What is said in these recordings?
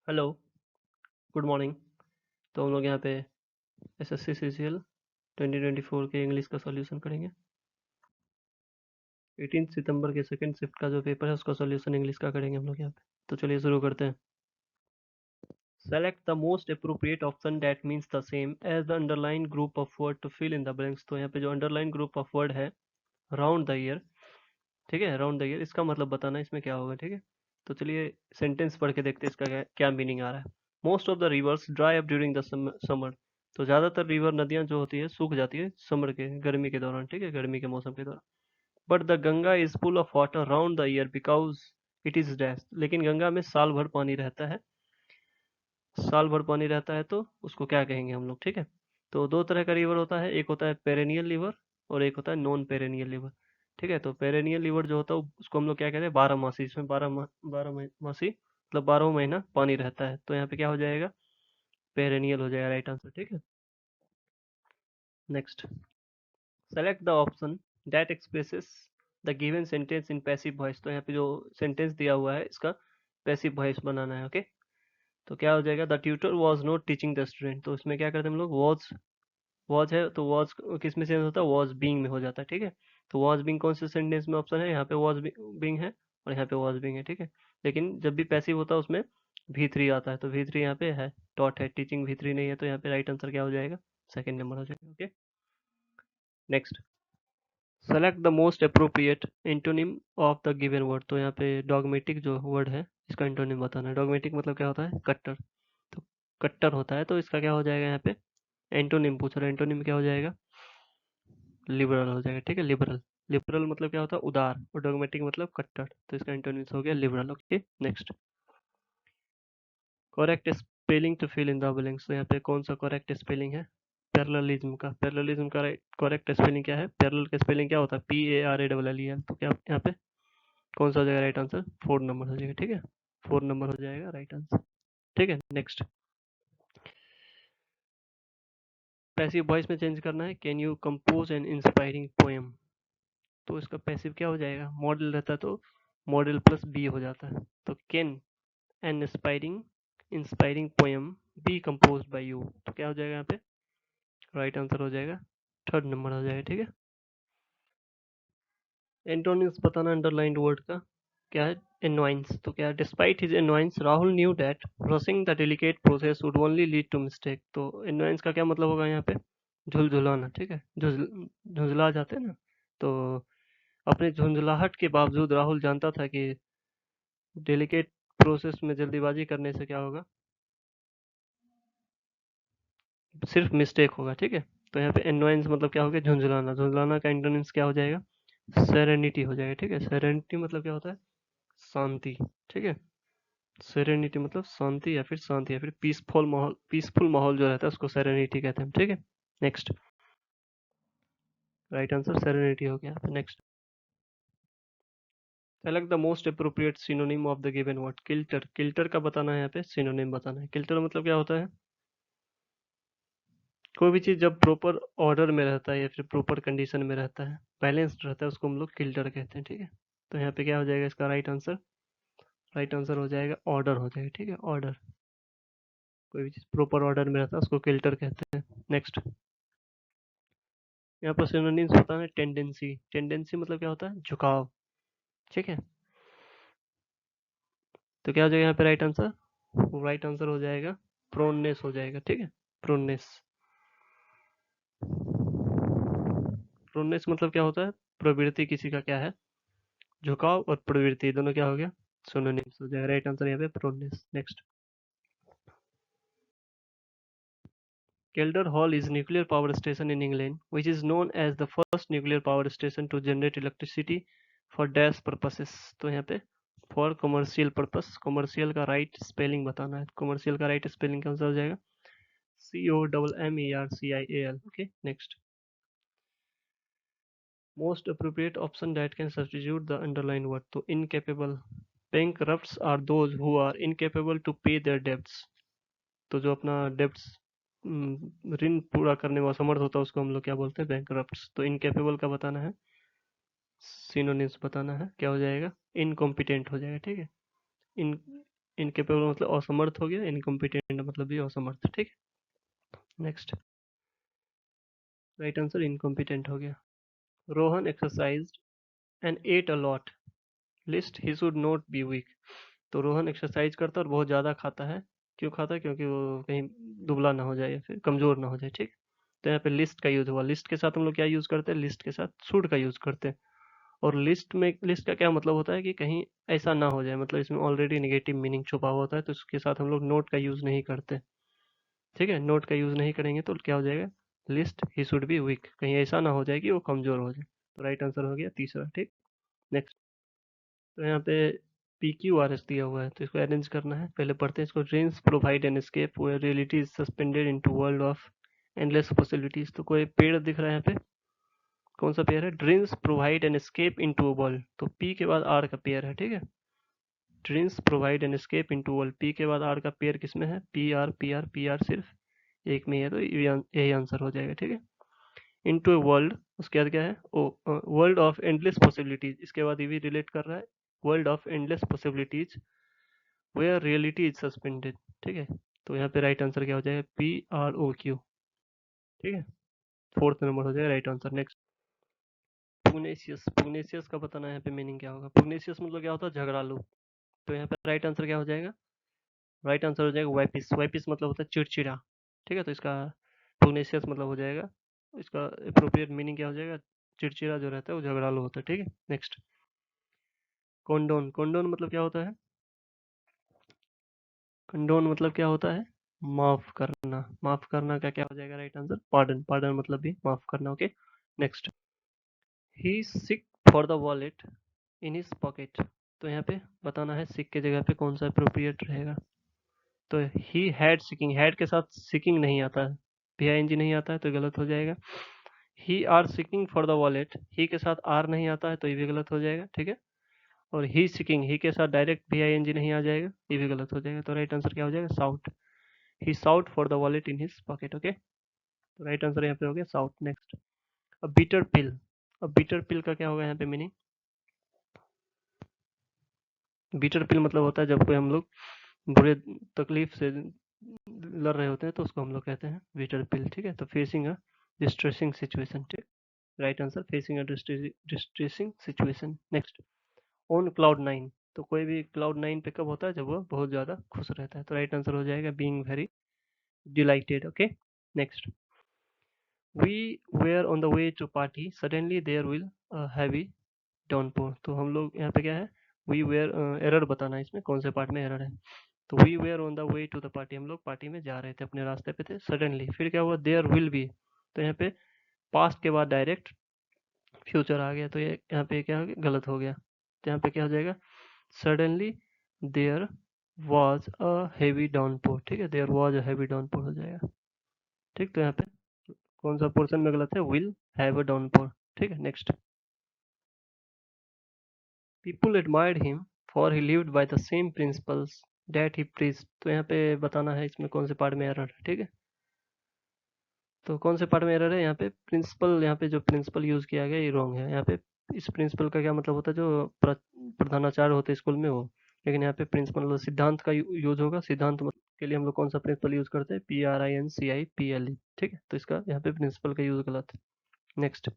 Hello, good morning. तो हम लोग यहाँ पे एसएससी सीजीएल 2024 के इंग्लिश का सॉल्यूशन करेंगे। 18 सितंबर के सेकंड शिफ्ट का जो पेपर है उसका सॉल्यूशन इंग्लिश का करेंगे हम लोग यहाँ पे। तो चलिए शुरू करते हैं। Select the most appropriate option that means the same as the underline group of word to fill in the blanks. तो यहाँ पे जो अंडरलाइन ग्रुप ऑफ वर्ड है राउंड द ईयर, ठीक है, राउंड द ईयर इसका मतलब बताना इसमें क्या होगा, ठीक है। तो चलिए सेंटेंस पढ़ के देखते हैं इसका क्या मीनिंग आ रहा है। Most of the reverse dry up during the summer. तो ज्यादातर रिवर नदियां जो होती है सूख जाती है समर के गर्मी के दौरान, ठीक है, गर्मी के मौसम के दौरान। But the Ganga is full of water round the year because it is dash. लेकिन गंगा में साल भर पानी रहता है, साल भर पानी रहता है तो उसको क्या कहेंगे हम लोग, ठीक है। तो दो तरह का रिवर होता है, एक होता है पेरेनियल रिवर और एक होता है नॉन पेरेनियल रिवर, ठीक है। तो पेरेनियल रिवर जो होता है उसको हम लोग क्या कहते हैं, बारह मासी। इसमें बारह मासी मतलब 12 महीना पानी रहता है। तो यहाँ पे क्या हो जाएगा, पेरेनियल हो जाएगा राइट आंसर, ठीक है। Next, select the option that expresses the given sentence in passive voice. तो यहाँ पे जो सेंटेंस दिया हुआ है इसका पैसिव वॉइस बनाना है, ओके। तो क्या हो जाएगा, the tutor was not teaching the student. तो इसमें क्या करते हैं हम लोग, वॉज है तो वॉज किस में चेंज होता है, वॉज बीइंग में हो जाता है, ठीक है। तो वॉज बीइंग कौन से सेंटेंस में ऑप्शन है, यहाँ पे वॉज बीइंग है और यहाँ पे वॉज बीइंग है, ठीक है। लेकिन जब भी पैसिव होता है उसमें V3 आता है, तो V3 यहाँ पे है, टॉट है, टीचिंग V3 नहीं है, तो यहाँ पे राइट आंसर क्या हो जाएगा, सेकंड नंबर हो जाएगा, okay. Next, select the most appropriate antonym of the given word. तो यहाँ पे डॉगमेटिक जो वर्ड है इसका एंटोनिम बताना है। डॉगमेटिक मतलब क्या होता है, कट्टर। तो कट्टर होता है तो इसका क्या हो जाएगा, यहाँ पे एंटोनिम पूछ रहा है, एंटोनिम क्या हो जाएगा, लिबरल हो जाएगा, ठीक है। लिबरल, लिबरल मतलब क्या होता है, उदार, और डॉगमेटिक मतलब कट्टर। तो इसका एंटोनिम हो गया liberal, okay. Next, correct spelling to fill in the blanks. तो यहाँ पे कौन सा करेक्ट स्पेलिंग है, पैरेललिज्म का। पैरेललिज्म का करेक्ट स्पेलिंग क्या है, पैरेलल का स्पेलिंग क्या होता है, PARALLEL। तो क्या यहाँ पे कौन सा हो जाएगा राइट आंसर, 4 नंबर हो जाएगा, ठीक है। 4 नंबर हो जाएगा राइट आंसर, ठीक है। नेक्स्ट, पैसिव वॉइस में चेंज करना है, can you compose N inspiring poem. तो इसका पैसिव क्या हो जाएगा, मॉडल रहता है तो मॉडल प्लस बी हो जाता है। तो can an inspiring inspiring poem be composed by you. तो क्या हो जाएगा यहाँ पे, राइट आंसर हो जाएगा, 3rd नंबर हो जाएगा, ठीक है। एंटोनिम्स बताना अंडरलाइंड वर्ड का, क्या है, annoyance। तो क्या है, despite his annoyance Rahul knew that rushing the delicate process would only lead to mistake। तो annoyance का क्या मतलब होगा यहाँ पे, झुलझुलाना, ठीक है, झुंझला जाते हैं ना। तो अपने झुंझलाहट के बावजूद राहुल जानता था कि डेलिकेट प्रोसेस में जल्दीबाजी करने से क्या होगा, सिर्फ मिस्टेक होगा, ठीक है। तो यहाँ पे एनवाइंस मतलब क्या हो गया, झुंझलाना। झुंझलाना का एंटोनिम्स क्या हो जाएगा, सेरेनिटी हो जाएगा, ठीक है। सेरेनिटी मतलब क्या होता है, शांति, ठीक है। सेरेनिटी मतलब शांति या फिर शांति या फिर पीसफुल माहौल जो रहता है उसको सेरेनिटी कहते हैं, ठीक है। नेक्स्ट, राइट आंसर सेरेनिटी हो गया। Next, select the most appropriate synonym of the given word. Kilter, kilter का बताना है यहाँ पे, सिनोनिम बताना है। किल्टर मतलब क्या होता है, कोई भी चीज जब प्रॉपर ऑर्डर में रहता है या फिर प्रॉपर कंडीशन में रहता है, बैलेंस्ड रहता है, उसको हम लोग किल्टर कहते हैं, ठीक है। तो यहाँ पे क्या हो जाएगा इसका राइट आंसर हो जाएगा ऑर्डर हो जाएगा, ठीक है, ऑर्डर। कोई भी चीज प्रॉपर ऑर्डर में रहता है उसको किल्टर कहते हैं। नेक्स्ट, यहाँ पर सिनोनिम्स बताना है। टेंडेंसी, टेंडेंसी मतलब क्या होता है, झुकाव, ठीक है। तो क्या हो जाएगा यहाँ पे राइट आंसर हो जाएगा प्रोननेस हो जाएगा, ठीक है। प्रोननेस, प्रोननेस मतलब क्या होता है, प्रवृत्ति किसी का क्या है, झुकाव, और प्रवृत्ति दोनों क्या हो गया, सिनोनिम्स हो जाएगा। राइट आंसर यहाँ पे proneness. Next, Calder Hall is nuclear power station in England which is known as the first nuclear power station to generate electricity for dash purposes. तो यहाँ पे फॉर कमर्शियल पर्पस, कमर्शियल का right spelling बताना है। Commercial का right spelling कौन सा हो जाएगा, COMMERCIAL, okay. Next, most appropriate option that can substitute the underline word. तो incapable, bankrupts are those who are incapable to pay their debts। तो जो अपना डेब्ट्स, ऋण पूरा करने में असमर्थ होता है उसको हम लोग क्या बोलते हैं, बैंकरप्ट्स। तो इनकेपेबल का बताना है, सिनोनिम्स बताना है, क्या हो जाएगा, इनकॉम्पिटेंट हो जाएगा, ठीक है। इन इनकेपेबल मतलब असमर्थ हो गया, इनकॉम्पिटेंट मतलब भी असमर्थ, ठीक है। नेक्स्ट, राइट आंसर इनकॉम्पिटेंट हो गया। Rohan exercised and at a lot, list he should not be weak. तो रोहन एक्सरसाइज करता है और बहुत ज़्यादा खाता है। क्यों खाता है? क्योंकि वो कहीं दुबला ना हो जाए या फिर कमज़ोर ना हो जाए, ठीक। तो यहाँ पे लिस्ट का यूज़ हुआ। लिस्ट के साथ हम लोग क्या यूज़ करते हैं? लिस्ट के साथ शुड का यूज़ करते हैं। और लिस्ट का क्या मतलब होता है कि कहीं ऐसा ना हो जाए, मतलब इसमें ऑलरेडी नेगेटिव मीनिंग छुपा हुआ होता है, तो इसके साथ हम लोग नोट का यूज़ नहीं करते। ठीक है, नोट का यूज़ नहीं करेंगे तो क्या हो जाएगा? List he should be weak, कहीं ऐसा ना हो जाए कि वो कमज़ोर हो जाए। तो राइट आंसर हो गया तीसरा, ठीक। नेक्स्ट, तो यहाँ पे पी क्यू आर एस दिया हुआ है, तो इसको अरेंज करना है। पहले पढ़ते हैं इसको। Dreams provide an escape where reality is suspended into world of endless possibilities. तो कोई पेड़ दिख रहा है यहाँ पे, कौन सा पेयर है? Dreams provide an escape into world, तो पी के बाद आर का पेयर है, ठीक है। Dreams provide an escape into world, P के बाद आर का पेयर किसमें है? P R P R P R सिर्फ एक में ही है, तो यही आंसर हो जाएगा, ठीक है। इनटू ए वर्ल्ड, उसके बाद क्या है? Oh, world of endless possibilities, इसके बाद ये भी रिलेट कर रहा है। World of endless possibilities where reality is suspended, ठीक है। तो यहाँ पे राइट आंसर क्या हो जाएगा? पी आर ओ क्यू, ठीक है। फोर्थ नंबर हो जाएगा राइट आंसर। नेक्स्ट, पुग्नेशियस। पुग्नेशियस का बताना है यहाँ पे मीनिंग क्या होगा। पुग्नेशियस मतलब क्या होता है? झगड़ालू। तो यहाँ पे राइट आंसर क्या हो जाएगा? राइट आंसर हो जाएगा वाइपिस। वाइपिस मतलब होता है चिड़चिड़ा, ठीक है। तो इसका पुग्नेशियस मतलब हो जाएगा, इसका अप्रोप्रिएट मीनिंग क्या हो जाएगा? चिड़चिड़ा जो रहता है वो झगड़ालू होता है, ठीक है। Next, condone. कंडोन मतलब क्या होता है? कंडोन मतलब क्या होता है? माफ करना। माफ करना का क्या हो जाएगा राइट आंसर? पार्डन। पार्डन मतलब भी माफ करना, okay. Next, he sick for the wallet in his pocket. तो यहाँ पे बताना है सिक के जगह पे कौन सा अप्रोप्रिएट रहेगा। तो ही हैड सिकिंग, हैड के साथ सिकिंग नहीं आता है, भी आई एन जी नहीं आता है, तो गलत हो जाएगा। He are seeking for the wallet, he के साथ आर नहीं आता है, तो ये भी गलत हो जाएगा, ठीक है। और ही सिकिंग, ही के साथ डायरेक्ट भी आई एन जी नहीं आ जाएगा, ये भी गलत हो जाएगा। तो राइट आंसर क्या हो जाएगा? Sought. He sought for the wallet in his pocket, okay. तो राइट आंसर यहाँ पे हो गया साउट। नेक्स्ट, अब बिटर पिल। अब बिटर पिल का क्या होगा यहाँ पे मीनिंग? बिटर पिल मतलब होता है जब कोई हम लोग बुरे तकलीफ से लड़ रहे होते हैं, तो उसको हम लोग कहते हैं बिटर पिल, ठीक है। तो फेसिंग अ डिस्ट्रेसिंग सिचुएशन, ठीक। Right answer facing a distressing situation. Next, on cloud nine. तो कोई भी क्लाउड नाइन पे कब होता है? जब वो बहुत ज्यादा खुश रहता है। तो राइट आंसर हो जाएगा being very delighted, okay. Next, we were on the way to party suddenly there will heavy downpour. तो हम लोग यहाँ पे क्या है? वी वेयर, एरर बताना है इसमें, कौन से पार्ट में एरर है। तो we were on the way to the party, हम लोग पार्टी में जा रहे थे, अपने रास्ते पे थे। सडनली फिर क्या हुआ? There will be. तो यहाँ पे पास्ट के बाद डायरेक्ट फ्यूचर आ गया, तो ये यहाँ पे क्या हो गया? गलत हो गया। तो यहाँ पे क्या हो जाएगा? Suddenly there was a heavy downpour, ठीक है। There was a heavy downpour हो जाएगा, ठीक। तो यहाँ पे कौन सा पोर्शन में गलत है? विल हैव अ डाउनपोर, ठीक है। Next, people admired him for he lived by the same principles that he preached. तो यहाँ पे बताना है इसमें कौन से पार्ट में एरर है, ठीक है। तो कौन से पार्ट में एरर है? यहाँ पे प्रिंसिपल, यहाँ पे जो प्रिंसिपल यूज किया गया ये रॉन्ग है। यहाँ पे इस प्रिंसिपल का क्या मतलब होता है? जो प्रधानाचार्य होते हैं स्कूल में, वो। लेकिन यहाँ पे प्रिंसिपल मतलब सिद्धांत का यूज होगा। सिद्धांत के लिए हम लोग कौन सा प्रिंसिपल यूज करते हैं? PRINCIPLE, ठीक है। तो इसका यहाँ पे प्रिंसिपल का यूज गलत है। नेक्स्ट,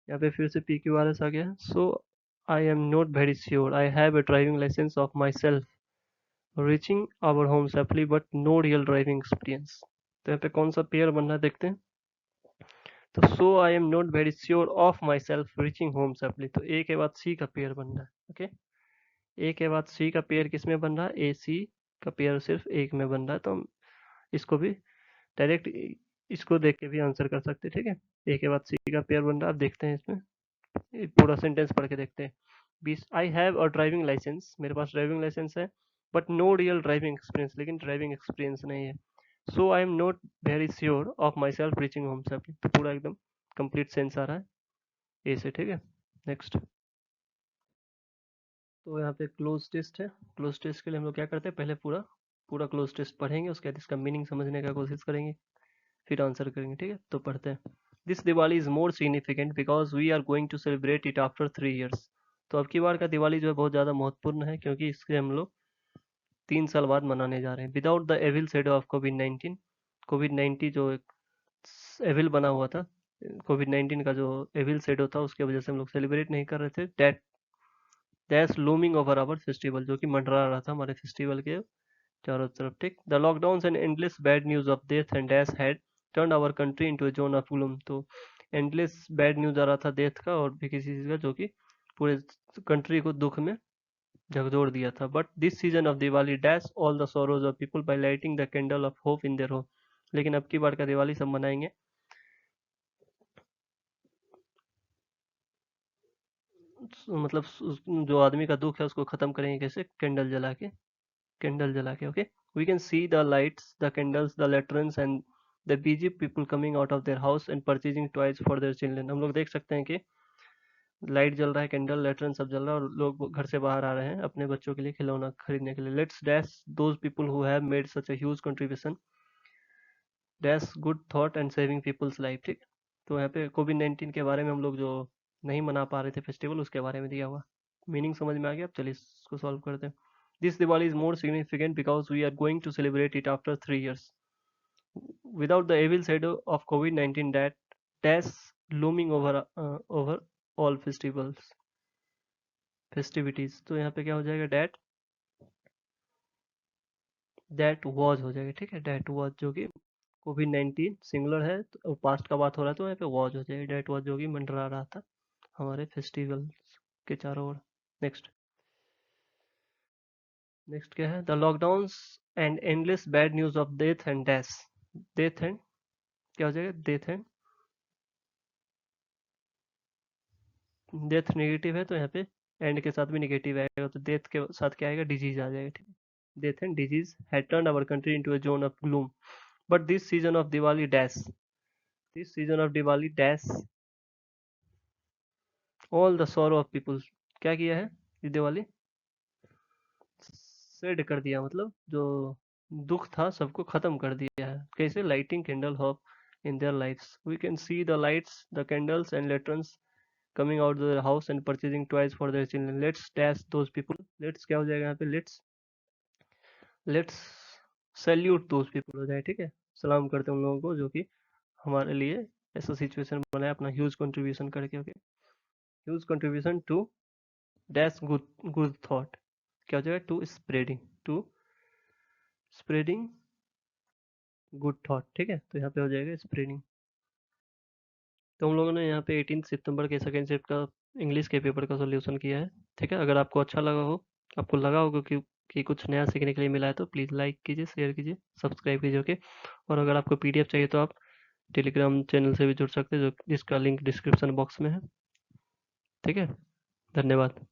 यहाँ पे फिर से PQRS आ गया। So I am not very sure I have a driving licence of myself reaching our home safely but no real driving experience. तो यहाँ पे कौन सा पेयर बन रहा है देखते हैं। तो so I am not very sure of myself reaching home safely, तो ए के बाद सी का पेयर बन रहा है, ओके। ए के बाद सी का पेयर किस में बन रहा है? ए सी का पेयर सिर्फ एक में बन रहा है, तो हम इसको भी डायरेक्ट इसको देख के भी आंसर कर सकते हैं, ठीक है। ए के बाद सी का पेयर बन रहा है। अब देखते हैं इसमें, पूरा सेंटेंस पढ़ के देखते हैं। बीस, I have a driving licence, मेरे पास ड्राइविंग लाइसेंस है, but no real driving experience, लेकिन ड्राइविंग एक्सपीरियंस नहीं है। So I am not very sure of myself reaching home safely. तो पूरा एकदम कंप्लीट सेंस आ रहा है ए से, ठीक है। नेक्स्ट, तो यहाँ पे क्लोज टेस्ट है। क्लोज टेस्ट के लिए हम लोग क्या करते हैं? पहले पूरा पूरा क्लोज टेस्ट पढ़ेंगे, उसके बाद इसका मीनिंग समझने का कोशिश करेंगे, फिर आंसर करेंगे, ठीक है। तो पढ़ते हैं। This Diwali is more significant because we are going to celebrate it after 3 years। तो अब की बार का दिवाली जो है बहुत ज़्यादा महत्वपूर्ण है, क्योंकि इससे हम लोग 3 साल बाद मनाने जा रहे हैं। Without the evil shadow of covid 19, covid 19 जो एक एविल बना हुआ था, कोविड 19 का जो एविल शेडो था उसकी वजह से हम लोग सेलिब्रेट नहीं कर रहे थे। That's looming over our festival, जो कि मंडरा रहा था हमारे फेस्टिवल के चारों तरफ, ठीक। The lockdown and endless bad news of death and dash had turn our country into a zone of gloom. तो एंडलेस बैड न्यूज आ रहा था डेथ का और भी किसी चीज का, जो कि पूरे कंट्री को दुख में झकझोर दिया था। But this season of Diwali dash all the sorrows of people by lighting the candle of hope in their home. लेकिन अब की बार का दिवाली सब मनाएंगे मतलब जो आदमी का दुख है उसको खत्म करेंगे कैसे, कैंडल जला के, okay. We can see the lights, the candles, the lanterns and the busy people coming out of their house and purchasing toys for their children. हम लोग देख सकते हैं कि लाइट जल रहा है, कैंडल लैट्रन सब जल रहा है और लोग घर से बाहर आ रहे हैं अपने बच्चों के लिए खिलौना खरीदने के लिए। Let's dash those people who have made such a huge contribution, dash good thought and saving people's life, ठीक। तो यहाँ पे कोविड 19 के बारे में हम लोग जो नहीं मना पा रहे थे फेस्टिवल, उसके बारे में दिया हुआ। मीनिंग समझ में आ गया? अब चलिए इसको सॉल्व करते हैं। This Diwali is more significant because we are going to celebrate it after 3 years without the evil shadow of COVID-19 that dash looming over all festivities। तो यहाँ पे क्या हो जाएगा, दैट वॉज हो जाएगा, ठीक है। दैट वॉज जो कि कोविड 19 सिंगुलर है तो पास्ट का बात हो रहा है, तो यहाँ पे वॉज हो जाएगा। दैट वॉज जो कि मंडरा रहा था हमारे फेस्टिवल के चारों ओर। नेक्स्ट, नेक्स्ट क्या है, the lockdowns and endless bad news of death and dash. Death and क्या हो जाएगा, डेथ नेगेटिव है तो यहाँ पे एंड के साथ भी नेगेटिव आएगा, तो डेथ के साथ क्या आएगा, डिजीज आ जाएगा, ठीक है। Death and disease had turned our country into a zone of gloom but this season of Diwali dash, this season of Diwali dash all the sorrow of people. क्या किया है ये दिवाली, सेड कर दिया, मतलब जो दुख था सबको खत्म कर दिया है। कैसे, lighting candle hope in their lifes, we can see the lights, the candles and lanterns coming out of their house and purchasing toys for their children। let's dash those people, let's क्या हो जाएगा यहाँ पे, let's salute those people हो जाए, ठीक है। सलाम करते हैं उन लोगों को जो कि हमारे लिए ऐसा सिचुएशन बनाए अपना ह्यूज कंट्रीब्यूशन करके, ओके। Huge contribution to dash good good thought, क्या हो जाएगा, टू स्प्रेडिंग गुड थॉट, ठीक है। तो यहाँ पे हो जाएगा स्प्रेडिंग। तो हम लोगों ने यहाँ पे 18 सितंबर के सेकेंड शिफ्ट का इंग्लिश के पेपर का सॉल्यूशन किया है, ठीक है। अगर आपको अच्छा लगा हो, आपको लगा होगा कि कुछ नया सीखने के लिए मिला है, तो प्लीज़ लाइक कीजिए, शेयर कीजिए, सब्सक्राइब कीजिए, ओके। और अगर आपको पीडीएफ चाहिए तो आप टेलीग्राम चैनल से भी जुड़ सकते हैं, जो जिसका लिंक डिस्क्रिप्शन बॉक्स में है, ठीक है। धन्यवाद।